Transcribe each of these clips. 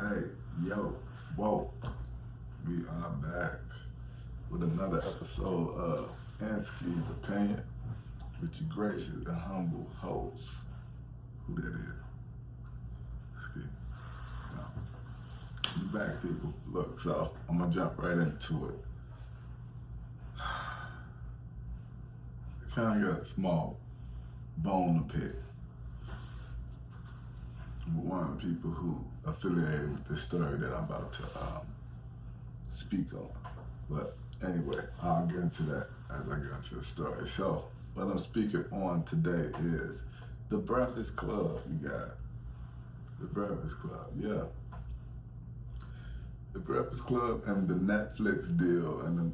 Hey, yo, whoa, we are back with another episode of Ansky's Opinion with your gracious and humble host. Who that is? Ski. No. We back, people. Look, so I'm gonna jump right into it. I kind of got a small bone to pick with one of the people who affiliated with this story that I'm about to speak on. But anyway, I'll get into that as I get into the story. So, what I'm speaking on today is the Breakfast Club. You got the Breakfast Club, yeah. The Breakfast Club and the Netflix deal and the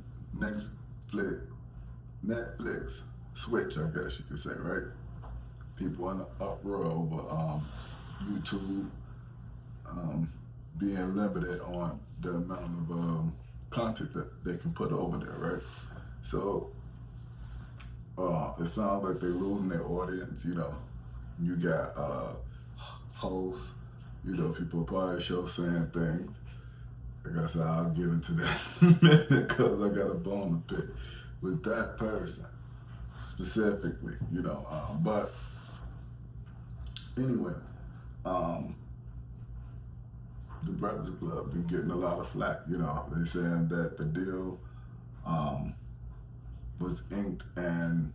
Netflix switch, I guess you could say, right? People in the uproar over YouTube being limited on the amount of content that they can put over there, right? So it sounds like they're losing their audience. You got hosts, people part of the show saying things. Like I said, I'll get into that in a minute because I got a bone to pick with that person specifically, but anyway, the Breakfast Club been getting a lot of flack. They saying that the deal was inked and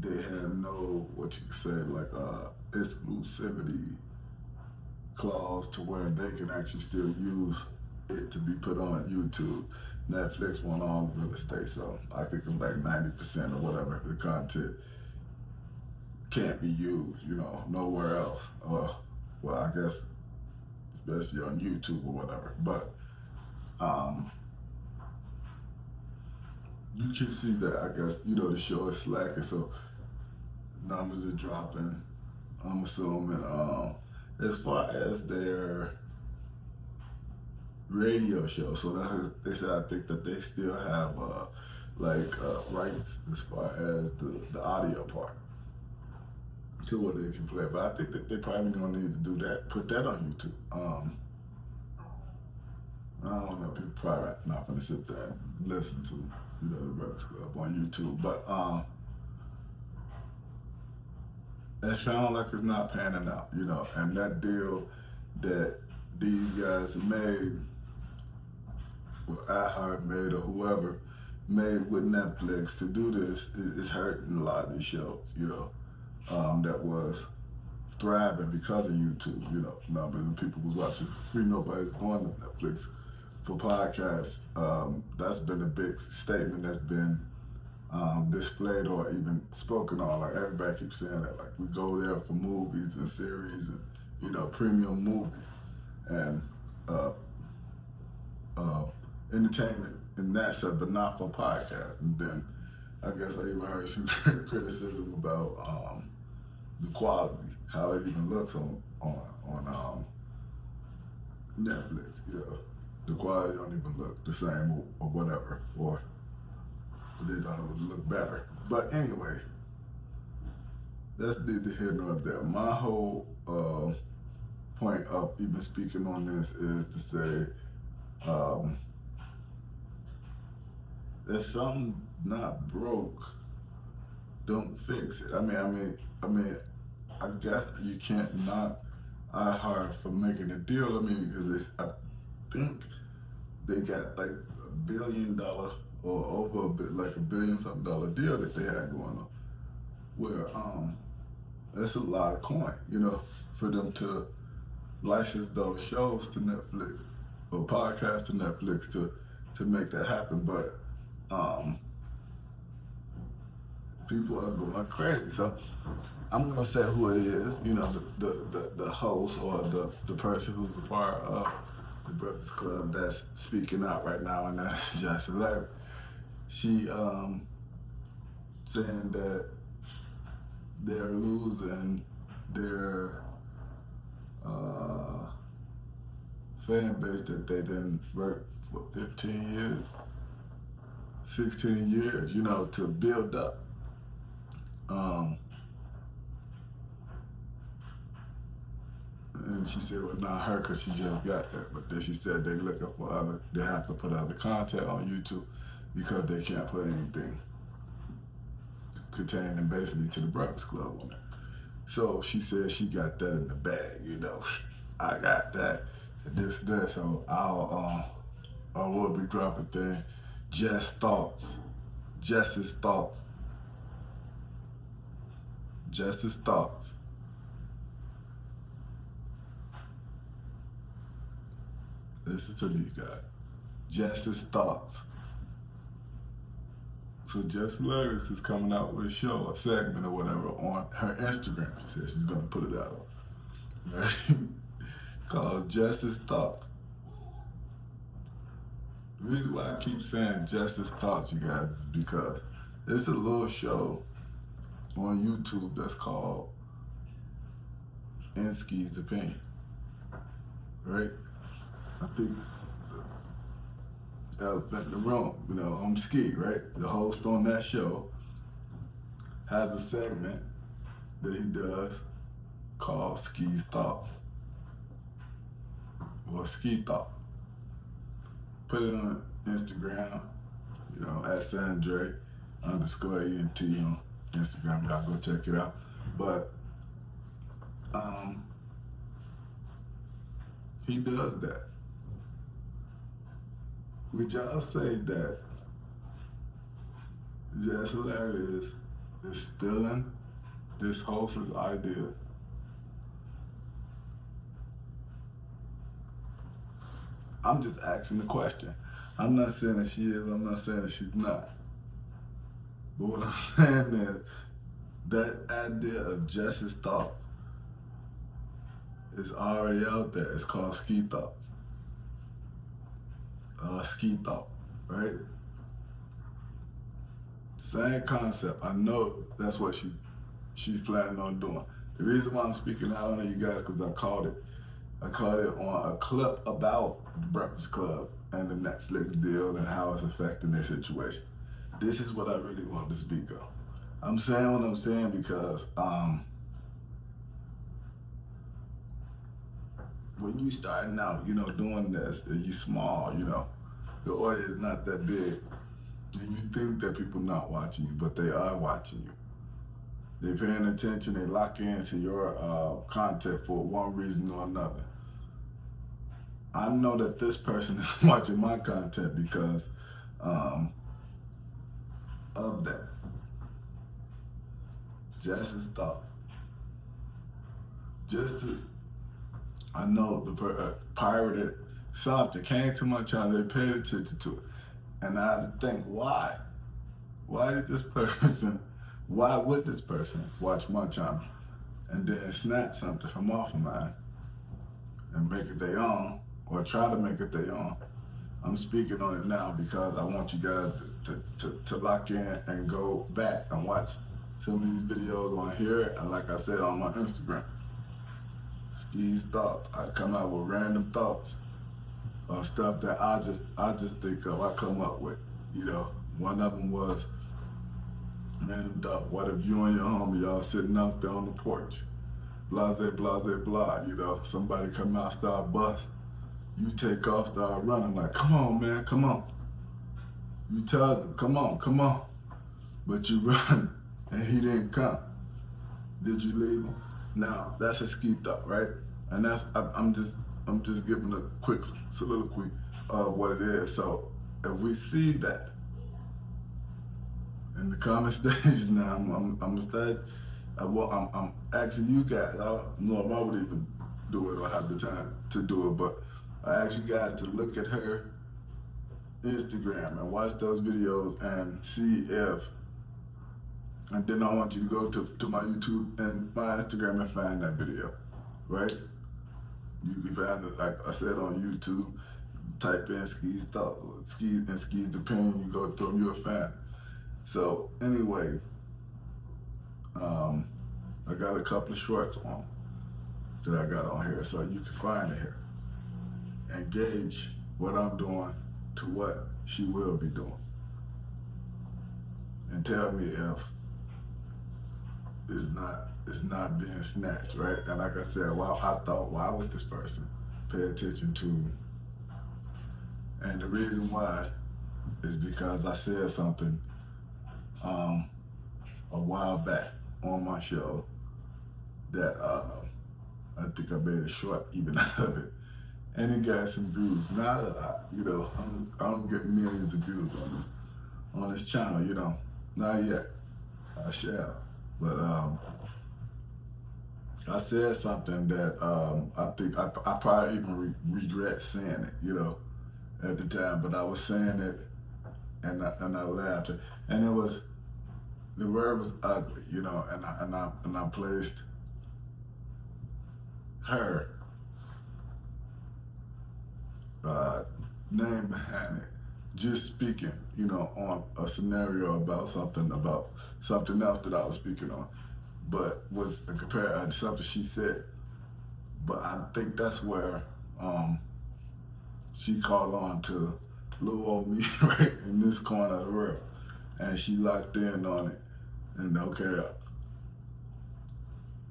they had no, what you could say, like exclusivity clause to where they can actually still use it to be put on YouTube. Netflix want all the real estate, so I think it's like 90% or whatever the content can't be used, nowhere else. Well, I guess especially on YouTube or whatever. But you can see that, I guess, the show is slacking, so numbers are dropping. I'm assuming. As far as their radio show, so they said, I think that they still have rights as far as the audio part to what they can play. But I think that they probably gonna need to do that, put that on YouTube. I don't know, people probably not gonna sit there and listen to the Breakfast Club on YouTube, but it sounds like it's not panning out, and that deal that these guys made, or iHeart made, or whoever made with Netflix to do this is hurting a lot of these shows, that was thriving because of YouTube, numbers and people was watching free. Nobody's going to Netflix for podcasts. That's been a big statement that's been displayed or even spoken on. Like everybody keeps saying that, like we go there for movies and series and premium movie and entertainment and that stuff, but not for podcasts. And then I guess I even heard some criticism about the quality, how it even looks on Netflix. The quality don't even look the same or whatever, or they thought it would look better. But anyway, that's neither here nor there. My whole point of even speaking on this is to say, if something not broke, don't fix it. I mean, I guess you can't knock iHeart for making a deal. Because I think they got like $1 billion or over like $1 billion something dollar deal that they had going on. Where that's a lot of coin, for them to license those shows to Netflix or podcasts to Netflix to make that happen. But people are going crazy. So I'm gonna say who it is, the host or the person who's a part of the Breakfast Club that's speaking out right now, and that's Jess. She saying that they're losing their fan base that they didn't work for 15 years, 16 years, to build up. And then she said, well, not her because she just got there. But then she said they're looking for they have to put other content on YouTube because they can't put anything containing basically to the Breakfast Club on it. So she said she got that in the bag, I got that, this. So I will be dropping things. Jess's thoughts. Listen to these guys. Jess's thoughts. So Jess Hilarious is coming out with a show, a segment or whatever on her Instagram. She said she's gonna put it out. Right? Called Jess's Thoughts. The reason why I keep saying Jess's Thoughts, you guys, is because it's a little show on YouTube that's called Ski's Opinion. Right? I think the elephant in the room, I'm Ski, right? The host on that show has a segment that he does called Ski's Thoughts. Or Ski Thought. Put it on Instagram, at Sandre_ENT on Instagram. Y'all go check it out. But he does that. Would y'all say that Jess Hilarious is stealing this host's idea? I'm just asking the question. I'm not saying that she is, I'm not saying that she's not. But what I'm saying is that idea of Jess's thoughts is already out there. It's called Ski Thoughts. Ski Thought, right? Same concept. I know that's what she's planning on doing. The reason why I'm speaking out on it, you guys, because I caught it on a clip about the Breakfast Club and the Netflix deal and how it's affecting their situation. This is what I really wanted to speak on. I'm saying what I'm saying because when you starting out, doing this, and you small, your audience is not that big, and you think that people not watching you, but they are watching you. They're paying attention, they lock into your content for one reason or another. I know that this person is watching my content because of that. Jess's thoughts. I know the pirated something came to my channel, they paid attention to it. And I had to think, why? Why would this person watch my channel and then snatch something from off of mine and make it their own, or try to make it their own? I'm speaking on it now because I want you guys to lock in and go back and watch some of these videos on here, and like I said, on my Instagram. Ski's Thoughts. I come out with random thoughts of stuff that I just think of, I come up with. One of them was, random thought, what if you and your homie, y'all sitting out there on the porch, blase, blah, somebody come out, start bust, you take off, start running like, come on, man, come on. You tell them, come on, but you run, and he didn't come. Did you leave him? Now, that's a ski thought, right? And I'm just giving a quick soliloquy of what it is. So if we see that in the comment stage now, I'm asking you guys. I don't know if I would even do it or have the time to do it, but I ask you guys to look at her Instagram and watch those videos and see if. And then I want you to go to my YouTube and my Instagram and find that video, right? You can find it, like I said, on YouTube. Type in Ski's Thoughts, Ski's Opinion. You go through them, you'll find it. So anyway, I got a couple of shorts on that I got on here, so you can find it here. And gauge what I'm doing to what she will be doing. And tell me if it's not is not being snatched, right? And like I said, well, I thought, why would this person pay attention to? And the reason why is because I said something um, a while back on my show that I think I made a short even out of it, and it got some views. Not a lot, I don't get millions of views on this channel, not yet. I shall, but I said something that I think I probably even regret saying it, at the time. But I was saying it, and I laughed, and it was the word was ugly, and I placed her name behind it, just speaking, on a scenario about something else that I was speaking on, but was compared to something she said. But I think that's where she caught on to little old me right in this corner of the world, and she locked in on it. And okay,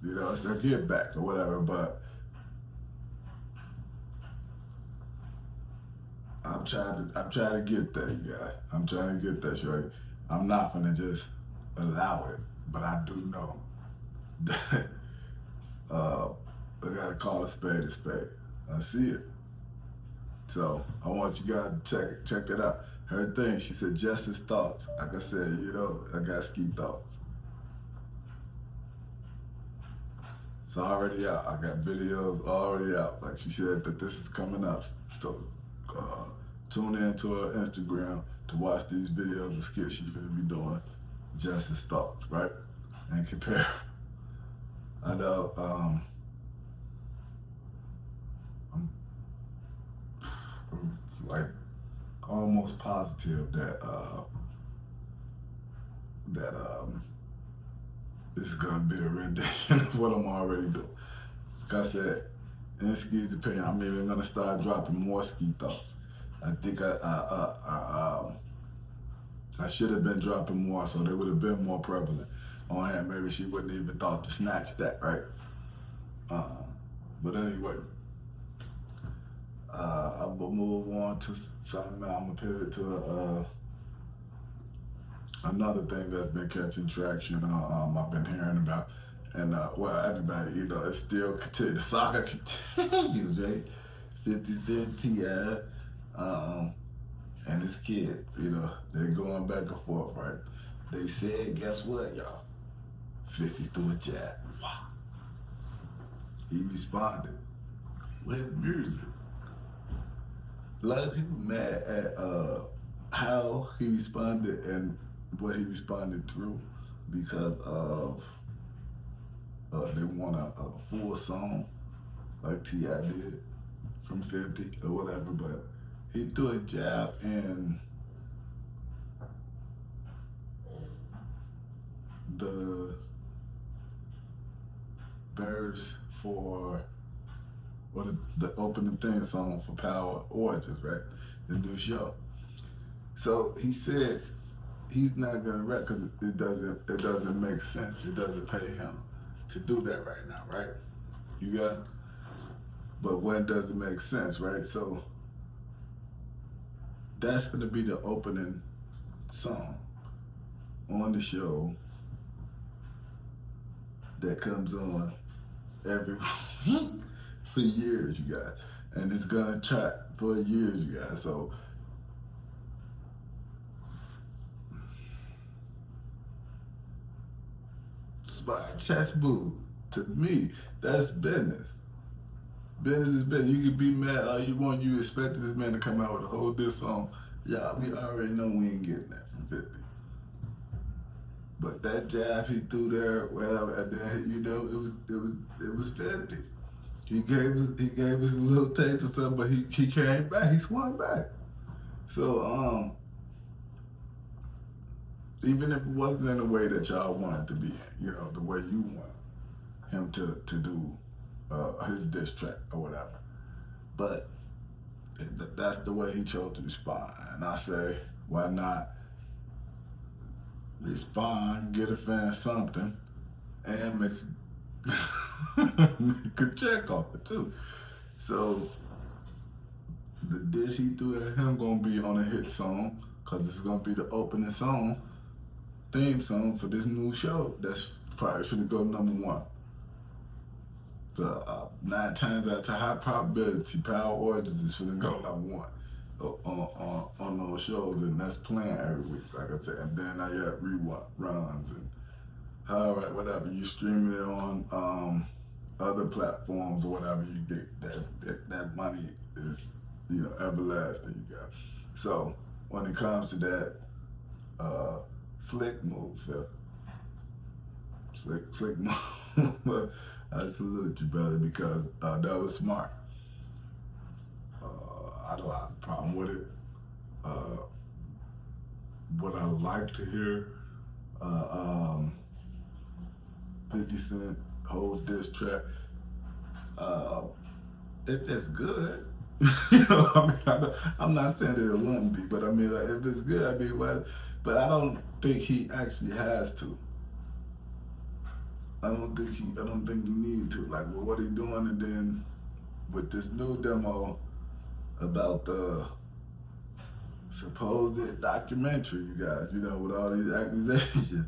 it's a get back or whatever. But I'm trying to get there, you guys. I'm trying to get there, shorty. I'm not gonna just allow it, but I do know that I gotta call a spade a spade. I see it. So I want you guys to check it out. Her thing, she said, Jess's thoughts. Like I said, I got ski thoughts. It's already out. I got videos already out. Like she said that this is coming up. So tune in to her Instagram to watch these videos and skits she's gonna be doing. Jess's thoughts, right? And compare. I know I'm like almost positive that this is gonna be a rendition of what I'm already doing. Like I said, in Ski's opinion, I'm even gonna start dropping more ski thoughts. I think I should have been dropping more, so they would have been more prevalent on her. Maybe she wouldn't even thought to snatch that, right? But anyway, I will move on to something. I'm gonna pivot to another thing that's been catching traction. I've been hearing about, and everybody, it's still the saga continues, right? 50 Cent, T.I., and his kids, they're going back and forth, right? They said, guess what, y'all? 50 threw a jab. Wow. He responded with music. A lot of people mad at how he responded and what he responded through because of they want a full song like T.I. did from 50 or whatever, but he threw a jab in the verse for the opening theme song for Power Origins, right? The new show. So he said he's not gonna rap because it doesn't make sense. It doesn't pay him to do that right now, right? You got it? But when does it make sense, right? So that's gonna be the opening song on the show that comes on every week for years, you guys. And it's gonna track for years, you guys. So spot chess move. To me, that's business. Business is business. You can be mad all you want. You expected this man to come out with a whole diss song. Yeah, we already know we ain't getting that from 50. But that jab he threw there, well, and then it was 50. He gave us a little taste or something, but he came back. He swung back. So even if it wasn't in the way that y'all wanted to be in, the way you want him to do his diss track or whatever. But that's the way he chose to respond. And I say, why not respond, get a fan something, and make a check off it too. So the dish he threw at him gonna be on a hit song, cause it's gonna be the opening song, theme song for this new show that's probably should go #1. So 9 times out of high probability, Power Origins is finna go #1 on those shows, and that's playing every week, like I said. And then I got reruns and however, whatever you streaming it on other platforms or whatever you get, that money is everlasting. You got. So when it comes to that, slick move, Phil. Slick move. But I salute you, brother, because that was smart. I don't have a problem with it. What I would like to hear, 50 Cent whole diss track, if it's good, I'm not saying that it wouldn't be, but I mean, like, if it's good, I mean, but I don't think he actually has to. I don't think you need to. Like, well, what he doing, and then with this new demo about the supposed documentary, you guys, with all these accusations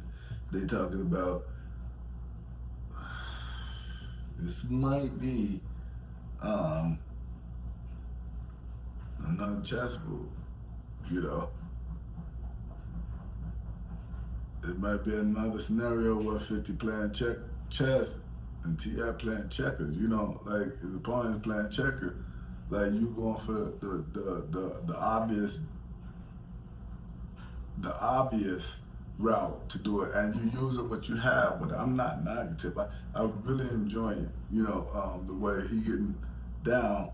they talking about, this might be another chess move, It might be another scenario where 50 playing chess and T.I. playing checkers. Like his opponent playing checkers, like you going for the obvious route to do it, and you use it what you have. But I'm not negative. I really enjoying the way he getting down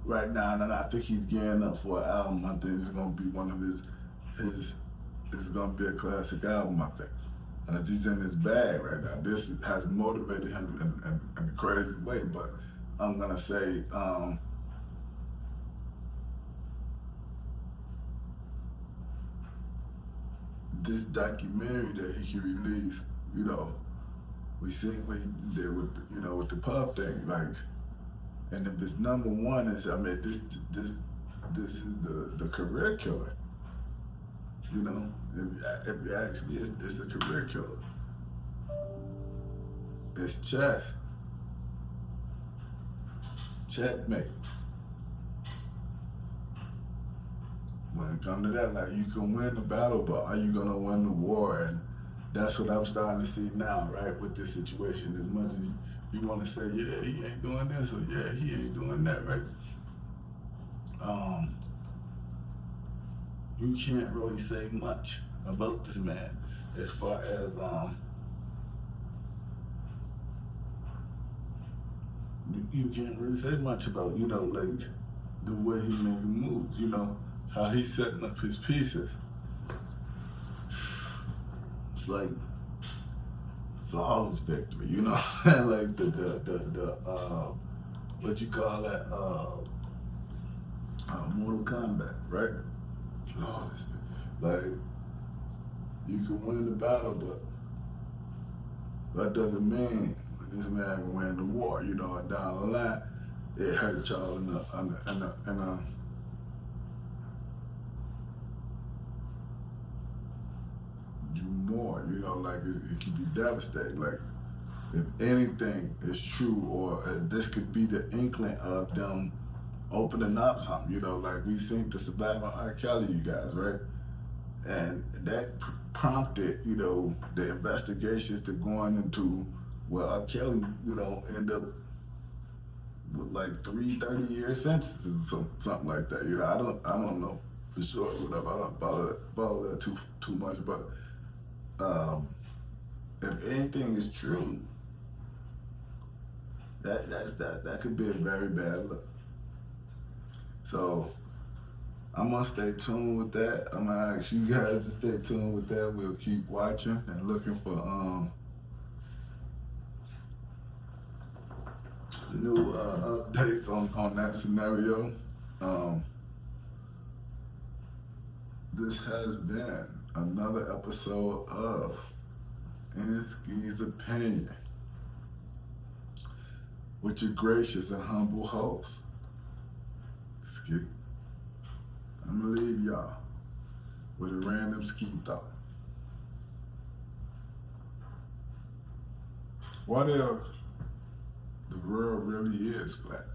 right now, and I think he's gearing up for an album. I think it's gonna be one of his. It's gonna be a classic album, I think. He's in his bag right now. This has motivated him in a crazy way, but I'm gonna say this documentary that he can release, we seen what he did with with the Puff thing, like, and if it's #1, this is the career killer. If you ask me, it's a career killer. It's chess. Checkmate. When it comes to that, like, you can win the battle, but are you gonna win the war? And that's what I'm starting to see now, right, with this situation. As much as you want to say, yeah, he ain't doing this, or yeah, he ain't doing that, right? You can't really say much about this man as far as you can't really say much about like the way he making moves, how he's setting up his pieces. It's like flawless victory, like the what you call that, Mortal Kombat, right? Flawless. Like, you can win the battle, but that doesn't mean this man win the war, and down the line, it hurt y'all in you more, like it can be devastating. Like, if anything is true, or this could be the inkling of them opening up something, like we seen the Survivor R. Kelly, you guys, right? And that prompted, the investigations to going into, well, R. Kelly, end up with like 30-year sentences or something like that. I don't know for sure, whatever. I don't follow that too much, but if anything is true, that could be a very bad look. So I'm gonna stay tuned with that. I'm gonna ask you guys to stay tuned with that. We'll keep watching and looking for new updates on that scenario. This has been another episode of In Ski's Opinion. with your gracious and humble host, Skip. I'm gonna leave y'all with a random ski thought. What if the world really is flat?